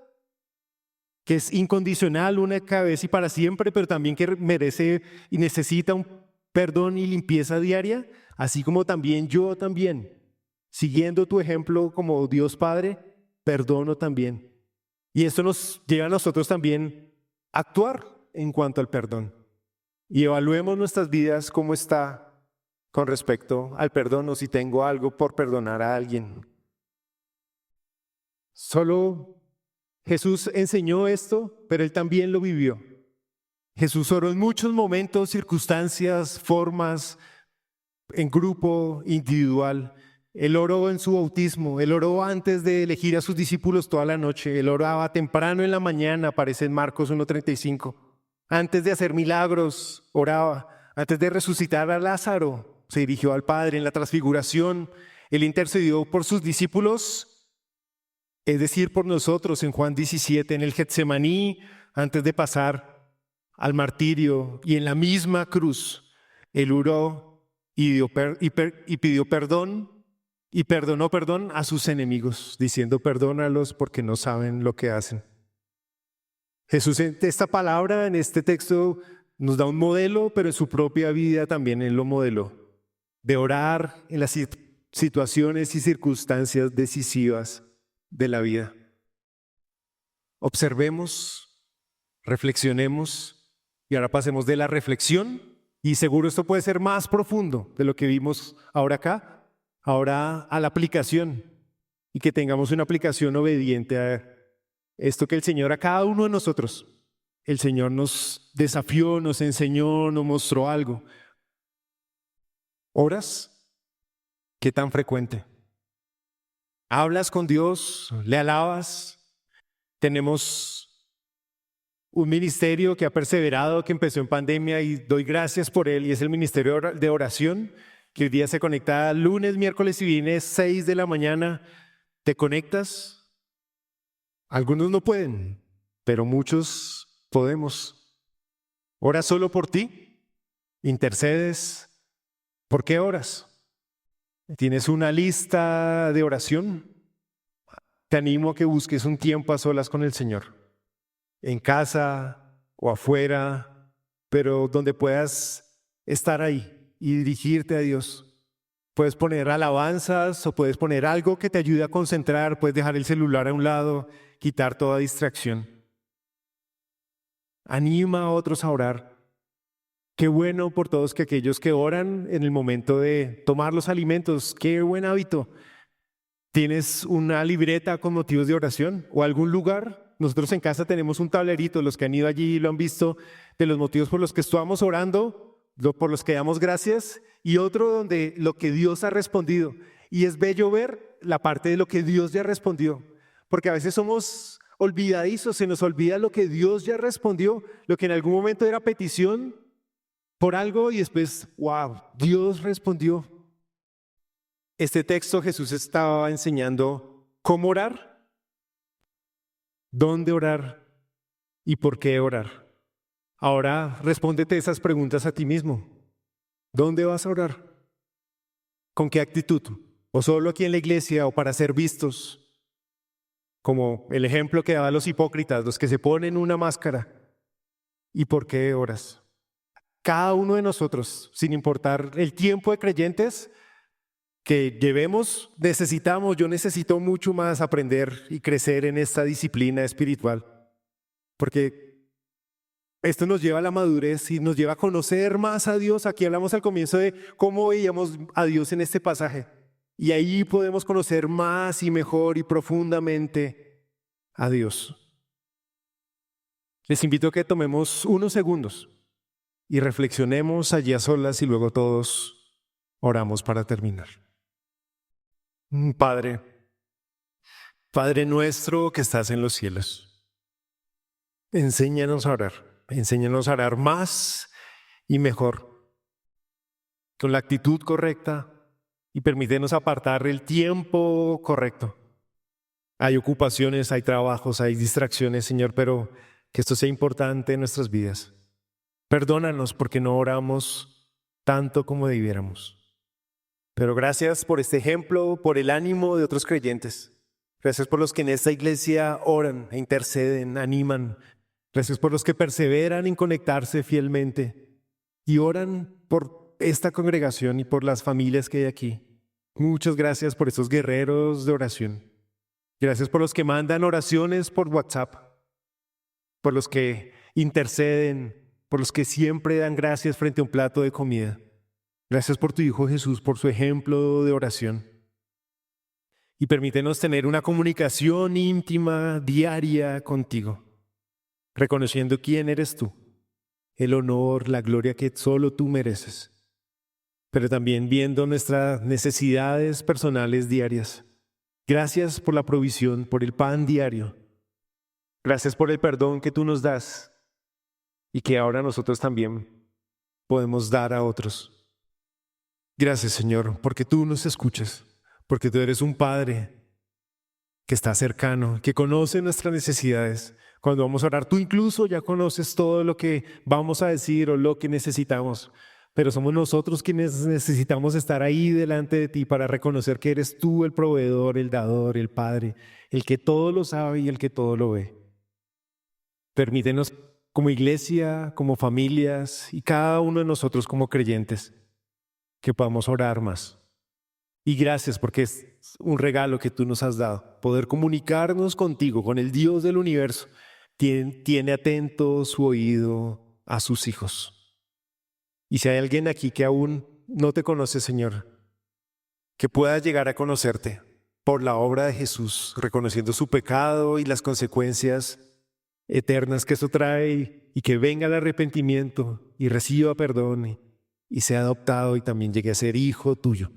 que es incondicional, una vez y para siempre, pero también que merece y necesita un perdón y limpieza diaria, así como también yo también, siguiendo tu ejemplo como Dios Padre, perdono también. Y esto nos lleva a nosotros también a actuar en cuanto al perdón. Y evaluemos nuestras vidas cómo está con respecto al perdón o si tengo algo por perdonar a alguien. Solo Jesús enseñó esto, pero Él también lo vivió. Jesús oró en muchos momentos, circunstancias, formas, en grupo, individual. Él oró en su bautismo, Él oró antes de elegir a sus discípulos toda la noche, Él oraba temprano en la mañana, aparece en Marcos 1:35. Antes de hacer milagros, oraba. Antes de resucitar a Lázaro, se dirigió al Padre en la transfiguración. Él intercedió por sus discípulos, es decir, por nosotros en Juan 17, en el Getsemaní, antes de pasar al martirio, y en la misma cruz, Él oró y pidió perdón y perdonó a sus enemigos, diciendo perdónalos porque no saben lo que hacen. Jesús en esta palabra, en este texto, nos da un modelo, pero en su propia vida también Él lo modeló, de orar en las situaciones y circunstancias decisivas de la vida. Observemos, reflexionemos y ahora pasemos de la reflexión, y seguro esto puede ser más profundo de lo que vimos ahora acá, ahora a la aplicación, y que tengamos una aplicación obediente a esto que el Señor a cada uno de nosotros, el Señor nos desafió, nos enseñó, nos mostró algo. ¿Oras? ¿Qué tan frecuente? ¿Hablas con Dios? ¿Le alabas? Tenemos un ministerio que ha perseverado, que empezó en pandemia y doy gracias por él, y es el ministerio de oración, que hoy día se conecta lunes, miércoles y viernes, 6 de la mañana. ¿Te conectas? Algunos no pueden, pero muchos podemos. ¿Oras solo por ti? ¿Intercedes? ¿Por qué oras? ¿Tienes una lista de oración? Te animo a que busques un tiempo a solas con el Señor, en casa o afuera, pero donde puedas estar ahí y dirigirte a Dios. Puedes poner alabanzas o puedes poner algo que te ayude a concentrar, puedes dejar el celular a un lado, quitar toda distracción. Anima a otros a orar. Qué bueno por todos que aquellos que oran en el momento de tomar los alimentos, qué buen hábito. ¿Tienes una libreta con motivos de oración o algún lugar? Nosotros en casa tenemos un tablerito, los que han ido allí lo han visto, de los motivos por los que estamos orando, por los que damos gracias, y otro donde lo que Dios ha respondido. Y es bello ver la parte de lo que Dios ya respondió, porque a veces somos olvidadizos, se nos olvida lo que Dios ya respondió, lo que en algún momento era petición por algo y después, wow, Dios respondió. Este texto Jesús estaba enseñando cómo orar, dónde orar y por qué orar. Ahora respóndete esas preguntas a ti mismo. ¿Dónde vas a orar? ¿Con qué actitud? ¿O solo aquí en la iglesia o para ser vistos? Como el ejemplo que daban los hipócritas, los que se ponen una máscara. ¿Y por qué oras? Cada uno de nosotros, sin importar el tiempo de creyentes que llevemos, yo necesito mucho más aprender y crecer en esta disciplina espiritual, porque esto nos lleva a la madurez y nos lleva a conocer más a Dios. Aquí hablamos al comienzo de cómo veíamos a Dios en este pasaje, y ahí podemos conocer más y mejor y profundamente a Dios. Les invito a que tomemos unos segundos y reflexionemos allí a solas y luego todos oramos para terminar. Padre, Padre nuestro que estás en los cielos, enséñanos a orar más y mejor, con la actitud correcta y permítenos apartar el tiempo correcto. Hay ocupaciones, hay trabajos, hay distracciones, Señor, pero que esto sea importante en nuestras vidas. Perdónanos porque no oramos tanto como debiéramos. Pero gracias por este ejemplo, por el ánimo de otros creyentes. Gracias por los que en esta iglesia oran e interceden, animan. Gracias por los que perseveran en conectarse fielmente y oran por esta congregación y por las familias que hay aquí. Muchas gracias por estos guerreros de oración. Gracias por los que mandan oraciones por WhatsApp, por los que interceden, por los que siempre dan gracias frente a un plato de comida. Gracias por tu Hijo Jesús, por su ejemplo de oración. Y permítenos tener una comunicación íntima, diaria contigo, reconociendo quién eres tú, el honor, la gloria que solo tú mereces, pero también viendo nuestras necesidades personales diarias. Gracias por la provisión, por el pan diario. Gracias por el perdón que tú nos das y que ahora nosotros también podemos dar a otros. Gracias, Señor, porque tú nos escuchas, porque tú eres un Padre que está cercano, que conoce nuestras necesidades. Cuando vamos a orar, tú incluso ya conoces todo lo que vamos a decir o lo que necesitamos, pero somos nosotros quienes necesitamos estar ahí delante de ti para reconocer que eres tú el proveedor, el dador, el Padre, el que todo lo sabe y el que todo lo ve. Permítenos como iglesia, como familias y cada uno de nosotros como creyentes que podamos orar más. Y gracias porque es un regalo que tú nos has dado, poder comunicarnos contigo, con el Dios del universo. Tiene atento su oído a sus hijos. Y si hay alguien aquí que aún no te conoce, Señor, que pueda llegar a conocerte por la obra de Jesús, reconociendo su pecado y las consecuencias eternas que eso trae, y que venga el arrepentimiento y reciba perdón y sea adoptado y también llegue a ser hijo tuyo.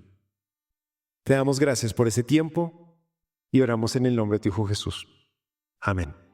Te damos gracias por ese tiempo y oramos en el nombre de tu Hijo Jesús. Amén.